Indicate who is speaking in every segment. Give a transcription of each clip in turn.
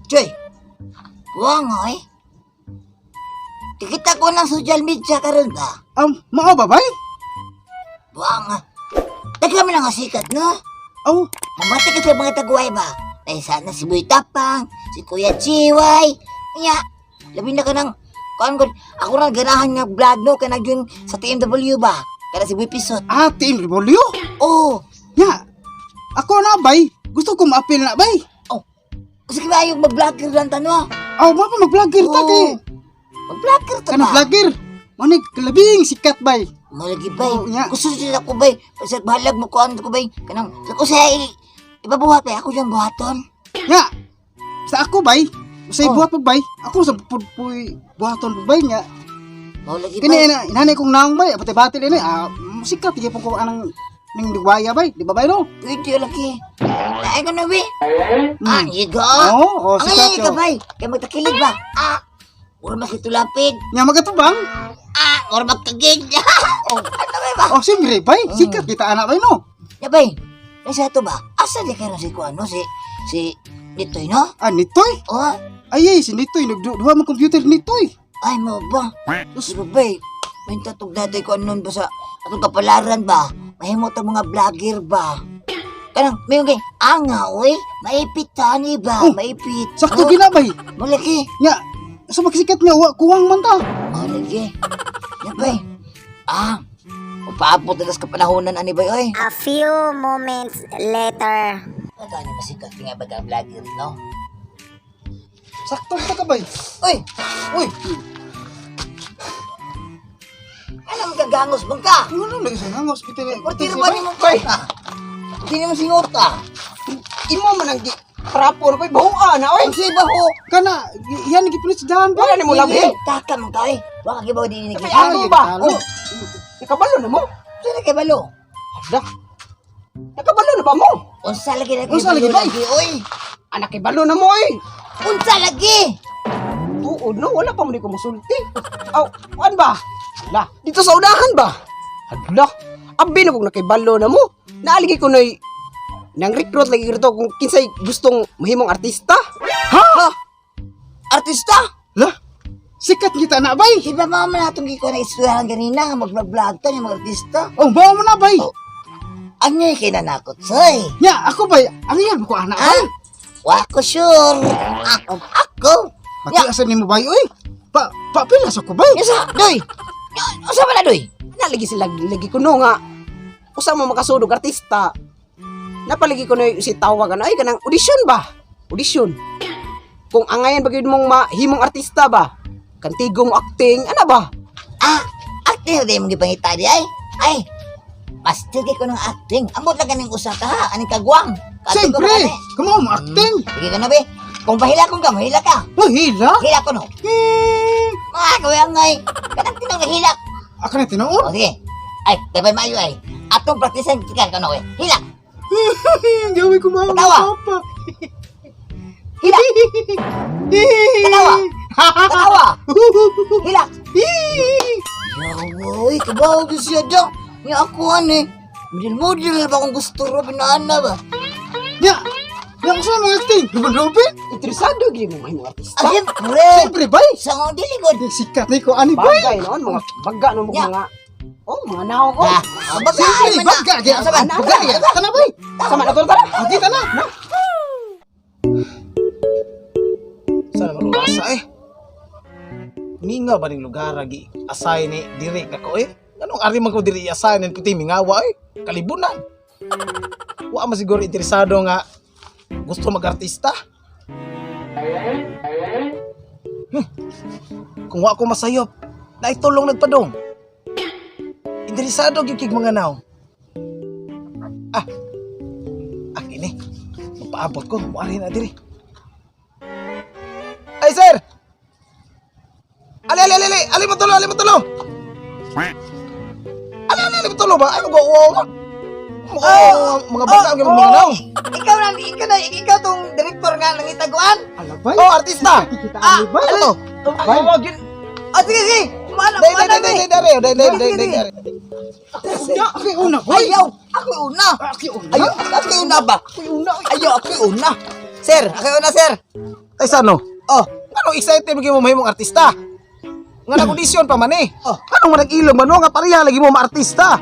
Speaker 1: Joy, buwang oy. Kikita ko ng social media karon ba?
Speaker 2: Mao ba bay?
Speaker 1: Buwang nga. Tagkami lang nga sikat, no?
Speaker 2: Oh,
Speaker 1: Mamati ka sa mga taguay ba? Dahil sana si Boy Tapang, si Kuya Chiway. Nga, labi na ka ng... Ako na ganahan nga vlog, no? Kaya nagyun sa TMW ba? Kaya si Boy Pisot.
Speaker 2: Team Revolio?
Speaker 1: Oo.
Speaker 2: Nya, ako na bay. Gusto ko ma-appeal na bay.
Speaker 1: Kasi kaya yung mag-vlogger lang tanong.
Speaker 2: Mga pa mag-vlogger ta kay.
Speaker 1: Mag-vlogger ta
Speaker 2: Kanang
Speaker 1: ba?
Speaker 2: vlogger. Manig kalabing sikat bay.
Speaker 1: Malagi bay.
Speaker 2: Oo, nya.
Speaker 1: Gusto sila ko bay. Pasat bahalag mo ko ko bay. Kanang, ako sa ipabuhat bay. Ako dyan buhaton.
Speaker 2: Nya, sa ako bay. Sa
Speaker 1: Oh.
Speaker 2: buhat pa bay. Ako sa puy buhaton pa bay nya.
Speaker 1: Malagi bay.
Speaker 2: Kini inanay kong naong bay. Apatay batil ini. Sikat di po ko anang ning digwaya bay. Di ba bay no?
Speaker 1: Pwede lagi. Naay ko na bay. Igo.
Speaker 2: Oo,
Speaker 1: Ang
Speaker 2: sikat
Speaker 1: ngayon ka
Speaker 2: yo.
Speaker 1: bay. Kaya magtakilig ba? Mura makitulapid.
Speaker 2: Nya magatubang.
Speaker 1: Mura magkagig. Ano bay ba?
Speaker 2: Oh, siyempre bay. Sikat kita anak bay no.
Speaker 1: Ya bay. Kasi ito ba? Asa di kayo si Kuano? Si Nitoy, no?
Speaker 2: Nitoy.
Speaker 1: Oh.
Speaker 2: Ay, si Nitoy. Nagduha mo computer Nitoy.
Speaker 1: Ay mo ba? Di ba bay? May tatog daday ko anon ba sa atong kapalaran ba? Mahimo ta mga vlogger ba? Kanang may yung anga oy, maipit tani ba?
Speaker 2: Oh,
Speaker 1: Maipit.
Speaker 2: Sakto ginabay.
Speaker 1: Malaki.
Speaker 2: Nya, sa magsikat nga kuwang man ta.
Speaker 1: Malaki. Yan bay. Paabot na ka panahonan ani bay oy.
Speaker 3: A few moments later.
Speaker 1: Magkano masikat nga ba ka vlogger no?
Speaker 2: Sakto ta ka bay.
Speaker 1: Oy. Uy. Alam ka gangos bang ka?
Speaker 2: Ano lagi sa nga hospital?
Speaker 1: Portiro ba ni mo bay? Hindi mo singota.
Speaker 4: Imo man ang prapor bay bahuan na oy.
Speaker 1: Ang siba ho.
Speaker 2: Kana, yan gipulit sa dahan
Speaker 4: Wala
Speaker 2: ba?
Speaker 4: ni mo labi.
Speaker 1: Taka man ka eh. Waka gibaw din ni
Speaker 4: Kay
Speaker 1: kita.
Speaker 4: ano ba? Oh. Nakabalo na mo.
Speaker 1: Sino kay balo?
Speaker 4: Ada. Nakabalo na ba mo?
Speaker 1: Unsa lagi na
Speaker 2: Unsa lagi, bay?
Speaker 1: oy.
Speaker 4: Anak kay balo na mo oy.
Speaker 1: Unsa lagi?
Speaker 4: Tuod no, wala pa mo di ko musulti. Aw, an ba? Ala, dito sa unahan ba? Adla, abi na kung nakibalo na mo. Naaligi ko noy nang recruit lagi rito kung kinsay gustong mahimong artista.
Speaker 1: Ha? Artista?
Speaker 2: Lah, sikat kita na bay.
Speaker 1: Di ba mama natong giko na istoryahan ganina nga mag-vlog to yung mga artista?
Speaker 2: Oh, bawa mo na bay.
Speaker 1: Oh. Anyay kinanakot, soy.
Speaker 2: Nya, ako bay. Ang yan ko anak bay.
Speaker 1: Wako sure. Ako. Ya,
Speaker 2: Pati asan ni mo bay oy. Papilas ako bay.
Speaker 1: yasa, doy. Usa man na doy.
Speaker 4: Nalagi sila lagi ko no nga. Usa mo makasudog artista. Napalagi ko na si tawagan ay kanang audition ba? Audition. Kung angayan bagid mong mahimong artista ba? Kantigong acting, ano ba?
Speaker 1: Acting din mo gipangita di ay. Ay. Master kay ko ng acting. Amot lang kaning usa ka ha, aning kagwang. Kato ko
Speaker 2: Siyempre,
Speaker 1: ba, kani?
Speaker 2: kumaw mo acting.
Speaker 1: Sige ka na be. Kung bahila kong ka, mahila ka.
Speaker 2: Oh, hila.
Speaker 1: Hila ko no. Kawang ngay. Kanang tinong nahilak.
Speaker 2: Ako na tinuod.
Speaker 1: O sige. Ay, tabay mayo ay. Atong praktisan ka ka no eh. Hila.
Speaker 2: Gawin ko mga
Speaker 1: Tawa.
Speaker 2: papa.
Speaker 1: Hila. Tanawa. Tanawa. Hila. Yawoy, kabaw ko siya dyan. Nga ako ano eh. Model-model ba kung gusto ro pinaana ba?
Speaker 2: Nya, yang sa mga acting. Ruben.
Speaker 4: Interesado gid mo mahimong artista.
Speaker 1: Siyempre.
Speaker 2: Siyempre bay.
Speaker 1: Sa mga diligod.
Speaker 2: Sikat ni ko ani bay.
Speaker 4: Bagay noon mga bagga no
Speaker 1: Ya.
Speaker 4: mga mga naong ko.
Speaker 2: Siyempre, bagga. Bagga. Bagga. Kana bay.
Speaker 4: Sama na tara.
Speaker 2: Kita na.
Speaker 5: Sana marulasa eh. Minga ba ning lugar gi assign ni diri ka ko eh. Anong ari man ko diri i-assign ni puti mingawa eh. Kalibunan. Wa man siguro interesado nga gusto mag-artista. Kung wa ko masayop, na itulong nagpadong. Interesado gyud kig mga naw. Kini. Mapaabot ko, muari na diri. Ay, sir! Ali mo tulo! Ali, mo tulo ba? Ay, mag-uwa mga bata, mga naw.
Speaker 1: Ikaw tong direktor nga ng itaguan?
Speaker 2: Ala bay.
Speaker 5: Oh, artista!
Speaker 2: Kita ani bay.
Speaker 5: Ano to?
Speaker 1: Sige. Mana
Speaker 5: Day.
Speaker 2: Ako una bay.
Speaker 1: Ayaw, ako una.
Speaker 2: Ako una.
Speaker 1: Ayaw, ako una ba? Ayaw, ako una.
Speaker 4: Sir, ako na sir.
Speaker 5: Ay sa ano?
Speaker 4: Oh,
Speaker 5: Anong excited mo mahimong artista? Nga nag-audition pa man eh.
Speaker 4: Oh.
Speaker 5: Anong manag-ilong man nga pareha lagi mo ma-artista?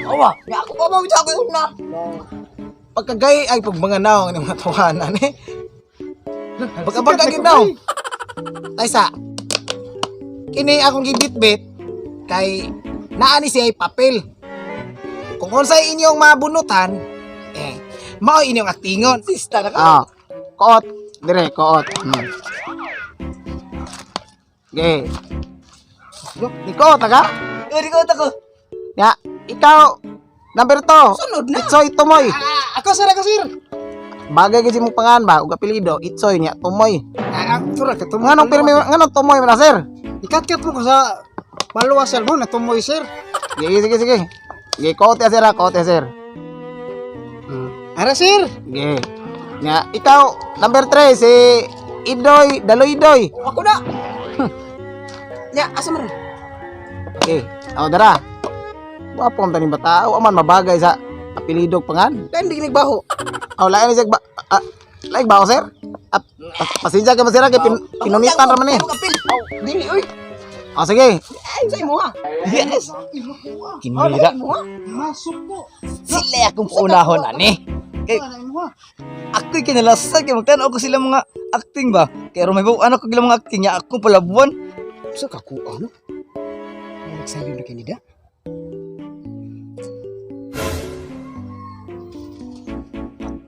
Speaker 4: awa. Ya ako pa mo sa ako na.
Speaker 5: Pagkagay ay pag mga naong ng mga tawanan eh. Pagkabagay yun naw. Ay sa, kini akong gibit-bit kay naani siya ay papel. Kung unsay inyong mabunutan, mao inyong aktingon.
Speaker 4: Sista na ka.
Speaker 5: Ah, koot, dire koot. Okay. Di koot ka?
Speaker 4: Di ko ako.
Speaker 5: Ya, ikaw number 2.
Speaker 4: Sunod na.
Speaker 5: Itsoy Tumoy.
Speaker 2: Ako sir, ako sir.
Speaker 5: Bagay kasi mong pangan ba ug apelyido Itsoy niya Tumoy.
Speaker 2: Sura ka tumoy.
Speaker 5: Nganong pirmi nganong Tumoy man na, sir?
Speaker 2: Ikat-kat mo ko sa maluwa sir mo na tumoy sir.
Speaker 5: Sige. Sige, koot ya sir, koot ya sir.
Speaker 2: Ara sir.
Speaker 5: Sige. Nga, ikaw number 3 si Idoy Daloydoy.
Speaker 4: Ako na. Ya, asa man.
Speaker 5: Okay. Aw dara. Wapo ang taning bata, aman mabagay sa apelyido pangan.
Speaker 4: Kan di nagbaho.
Speaker 5: Aw lain siya ba like ba sir? Pasensya ka ba sir kay pinunitan ra man eh.
Speaker 4: Kapil. Aw, dili oy.
Speaker 5: Ah sige.
Speaker 4: Ay, say mo ha. Yes.
Speaker 6: Kinira.
Speaker 2: Masok po.
Speaker 6: Sila akong paunahon ani. Kay ako'y kinalasag kay magtanaw ko sila mga acting ba. Kay rumay ba anak ko sila mga acting niya akong palabuan.
Speaker 2: Sa kaku ano? Nagsayo na kanida.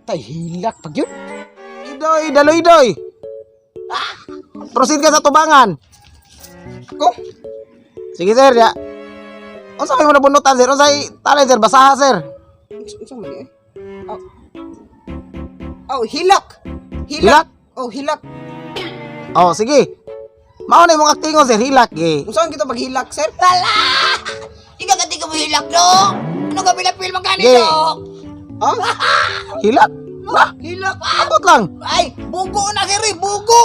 Speaker 2: Tay hilak pag yun.
Speaker 5: Idoy Daloydoy. Proceed ka sa tubangan.
Speaker 4: Ko.
Speaker 5: Sige sir ya. Unsa may mo nabunutan sir? Unsay talent sir? Basaha sir.
Speaker 4: Unsa man eh? Oh, hilak.
Speaker 5: Hilak?
Speaker 4: Oh, hilak.
Speaker 5: Oh sige. Mao na imong actingon sir, hilak eh.
Speaker 4: Unsa kita paghilak, sir?
Speaker 1: Ika ka di ka mahilak, no? Ano ka pilapil
Speaker 5: Okay.
Speaker 1: magkanito?
Speaker 4: Ha?
Speaker 5: Hilak? Nah,
Speaker 1: Hilak,
Speaker 5: abot lang.
Speaker 1: Ay, bugo na, sir, bugo!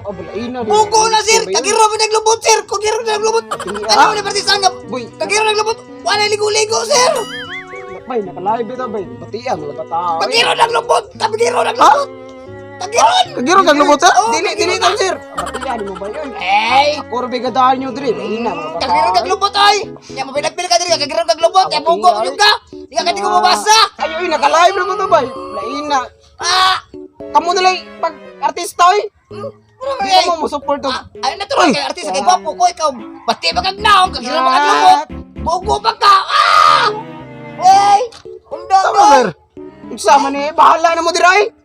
Speaker 4: Oh, balaina.
Speaker 1: Bugo na, sir! Kagiro mo naglubot, sir! Kagiro na naglubot! Ano mo na partisan nga?
Speaker 4: Boy,
Speaker 1: Kagiro naglubot! Wala ligo-ligo, sir!
Speaker 4: bay, nakalive ito, bay. Batian, wala tao.
Speaker 1: Kagiro naglubot! Kagiro naglubot! Kagiron!
Speaker 5: Kagiro kag lubot sir?
Speaker 4: Dili tan, sir. Batian mo ba yun?
Speaker 1: Ay!
Speaker 4: Korbe ka dahil nyo, dili. Balaina, mga
Speaker 1: Kagiro
Speaker 4: tao.
Speaker 1: naglubot, ay! Kaya mapilapil ka diri, kagiro naglubot! Kaya bugo mo yung ka! Di ka di ko mabasa!
Speaker 4: Ay, oy, nakalive na mo to, bay. Balaina.
Speaker 1: Ah!
Speaker 4: Kamu na lang, pag artista, oy.
Speaker 1: Ano
Speaker 4: Di
Speaker 1: ay?
Speaker 4: mo mo support to.
Speaker 1: Ay, natural kay artista kay gwapo ko ikaw. Pati ba kag naong kagiro ba kag lubot? Bugo pa ka! Ah! Ay! Undang
Speaker 5: Sama sir.
Speaker 4: Sama ni, bahala na mo diray.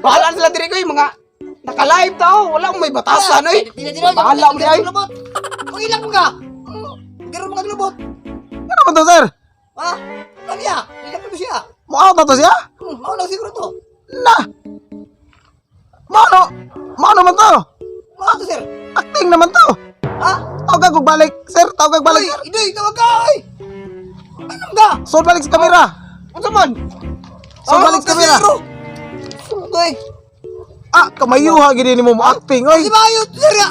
Speaker 4: Bahala na sila diri ko, mga naka-live tao. Wala akong may batasan, oy. Bahala mo diray.
Speaker 1: Kung ilang mo ka? Kagiro ba kag lubot?
Speaker 5: Ano man to sir?
Speaker 1: Ha? Ano niya? Ilang mo siya?
Speaker 5: Mao na to siya?
Speaker 1: Mao lang siguro to.
Speaker 5: Nah. Mao naman to.
Speaker 1: Mao to, sir.
Speaker 5: Acting naman to.
Speaker 1: Ha?
Speaker 5: Tawag kag balik, sir. Tawag kag balik.
Speaker 1: Ay, idoy, tawag ka, ay! Anong ka?
Speaker 5: Sol balik sa kamera.
Speaker 4: Ano man?
Speaker 5: Sol balik sa kamera.
Speaker 1: Sunggoy.
Speaker 5: Ah, kamayuha gid ni mo acting oy.
Speaker 1: Di ba yun, sir nga?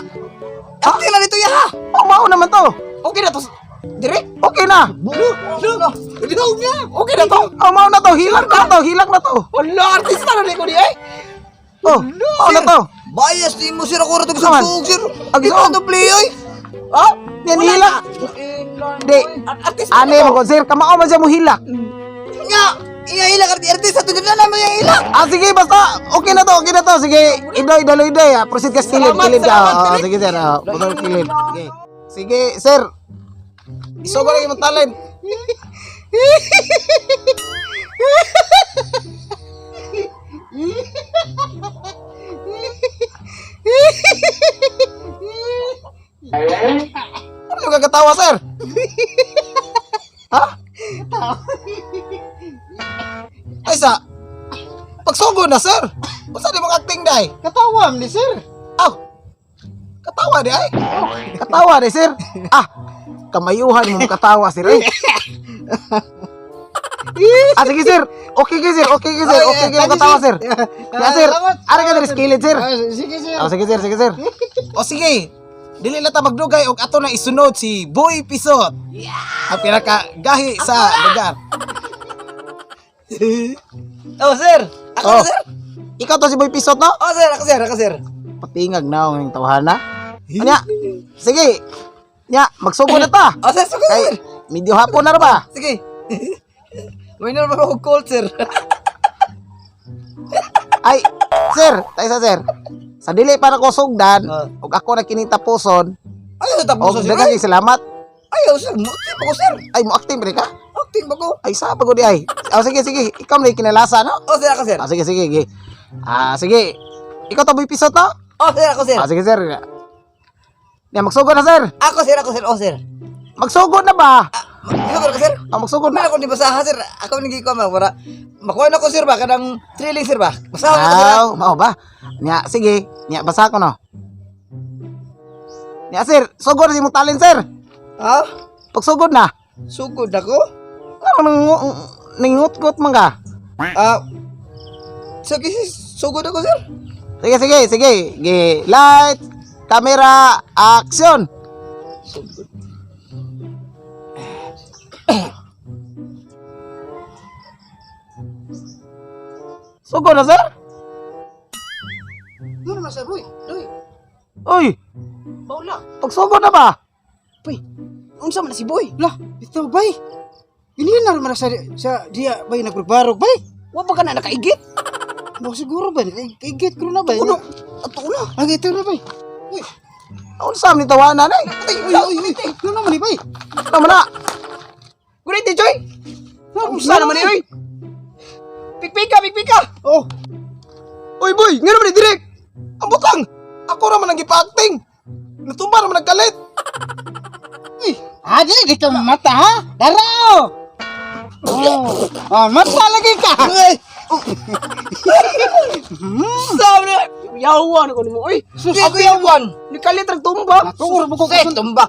Speaker 1: Acting lang ito, ya, ha?
Speaker 5: Oh, mao naman to.
Speaker 4: Okay na to. Dire?
Speaker 5: Okay na.
Speaker 1: Ikaw niya!
Speaker 4: Okay na to.
Speaker 5: Oh, mao na to. Hilak na to. Hilak na to.
Speaker 4: Wala, artista na ko di ay.
Speaker 5: Oh, mao na to.
Speaker 1: Bias di mo, sir, ako rin ito
Speaker 5: Naman.
Speaker 1: sa sir.
Speaker 5: Ag-
Speaker 1: Di ko ito play, oy.
Speaker 5: Ha? Yan hilak. Di.
Speaker 4: Artista
Speaker 5: Ane mo ko sir, kamao man siya mo hilak.
Speaker 1: Nga, iyahilag artista, ito na naman iyahilag.
Speaker 5: Ah, sige, basta. Okay na to, okay na to. Sige, idoy, daloy. Proceed ka, kilid,
Speaker 4: Salamat,
Speaker 5: kilid ka.
Speaker 4: salamat,
Speaker 5: Oh,
Speaker 4: kilid.
Speaker 5: sige, sir. Putol kilid. Sige. Sige, sir. Iso ko lang yung talent. Ano yung kagatawa, sir? Ha? Ay, sa. Pagsugod na, sir. Basta di mong acting, day.
Speaker 2: Katawam ni sir.
Speaker 5: Aw! Katawa di ay? Katawa di sir? Ah! Kamayuhan mo katawa sir eh. Ah sige sir. Okay ka sir. Okay ka sir. Okay ka mo katawa sir. Ya sir. Ara ka diri skilled sir.
Speaker 2: Sige sir.
Speaker 5: Oh sige sir. Sige sir. O sige. Dili na ta magdugay og ato na isunod si Boy Pisot. Ang pinaka gahi sa lugar.
Speaker 6: Oh, sir. Ako
Speaker 5: Oh.
Speaker 6: na, sir.
Speaker 5: ikaw to si Boy Pisot no?
Speaker 6: Oh, sir, ako, sir.
Speaker 5: Patingag na ang tawhana. Anya, sige. Nya, magsugod na ta.
Speaker 6: Oh, sir, sir.
Speaker 5: Kay medyo hapon na ra ba?
Speaker 6: Sige. May naman ako cold, sir.
Speaker 5: Ay, sir, tayo sa sir. Sa dili para ko sugdan,
Speaker 6: Ah.
Speaker 5: ug ako na kining tapuson,
Speaker 6: Ayaw sa
Speaker 5: og
Speaker 6: tapos, sir.
Speaker 5: daghang salamat.
Speaker 6: Ayaw, sir. Acting ako, sir.
Speaker 5: Ay, mo acting ba ka?
Speaker 6: Acting ba ko?
Speaker 5: Ay, sa pagod ay. Oh, sige, sige. Ikaw na yung kinalasa, no?
Speaker 6: Oh, sir, ako, sir.
Speaker 5: Sige, sige. Sige. Ikaw to Boy Pisot, no?
Speaker 6: Oh, sir, ako, sir.
Speaker 5: Sige, sir. Nya, magsugod na, sir.
Speaker 6: Ako, sir. Oh, sir.
Speaker 5: Magsugod na ba?
Speaker 6: Ikaw, sir.
Speaker 5: Magsugod
Speaker 6: May
Speaker 5: na.
Speaker 6: ako ni basahan, sir. Ako nang giko para makuha na ko, sir, ba kanang thrilling, sir, ba. Basahan ko, sir.
Speaker 5: Aw, mao ba? Nya, sige. Nya, basa ko, no? Nya, sir. Sugod na si mong talent, sir.
Speaker 6: Ha?
Speaker 5: Pagsugod na.
Speaker 6: Sugod ako?
Speaker 5: Ano, ningut-gut man ka?
Speaker 6: Sige, sugod ako, sir.
Speaker 5: Sige. Light, camera, action. Sugod na, sir?
Speaker 2: Ano naman sa boy? Doy.
Speaker 5: Uy,
Speaker 4: Baula.
Speaker 5: pagsugod na ba?
Speaker 4: Boy, unsa man na si Boy?
Speaker 2: Lah, ito bay. Ini na naman sa dia bay nagbarbarog bay.
Speaker 4: Wa ba ka na nakaigit?
Speaker 2: Ba siguro ba kaigit ko na bay.
Speaker 4: Uno, ato na.
Speaker 2: Ang ito na bay.
Speaker 5: Ano sa amin tawanan eh?
Speaker 2: Uy. Ano naman ni bay?
Speaker 5: Ano na?
Speaker 4: Gunit Joy. Unsa naman ni oy? Pikpika.
Speaker 2: Oh,
Speaker 5: Uy, boy, nga naman direct. Ang butang, ako naman ang gipa-acting. Natumba naman nagkalit.
Speaker 2: ada di ka mata ha? Daraw. Oh, mata lagi ka.
Speaker 4: Sabi na. Yawan ko nimo oy.
Speaker 6: Ako yawan.
Speaker 4: Ni kalit rag tumba.
Speaker 2: Tungor mo ko
Speaker 6: Sige, tumba.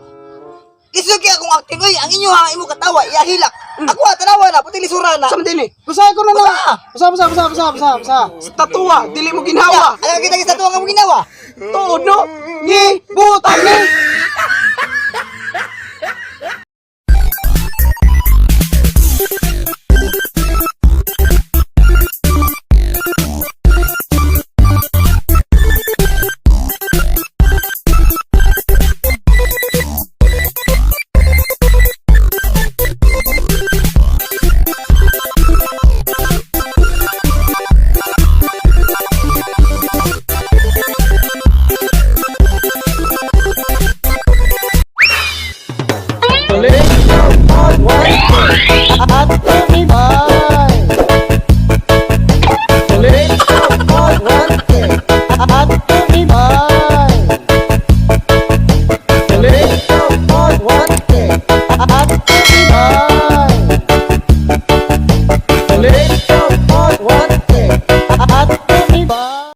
Speaker 6: Isugi akong acting, oy. Ang inyo ha, imo katawa, iyahilak. Ako ha, tanawa na, puti lisura na.
Speaker 4: Sa dili.
Speaker 2: Basa ko na lang. Basa.
Speaker 4: Sa tatua, dili mo ginhawa.
Speaker 6: Ayaw kita sa tuwang ang ginawa.
Speaker 4: Tuod no. Ni butang ni.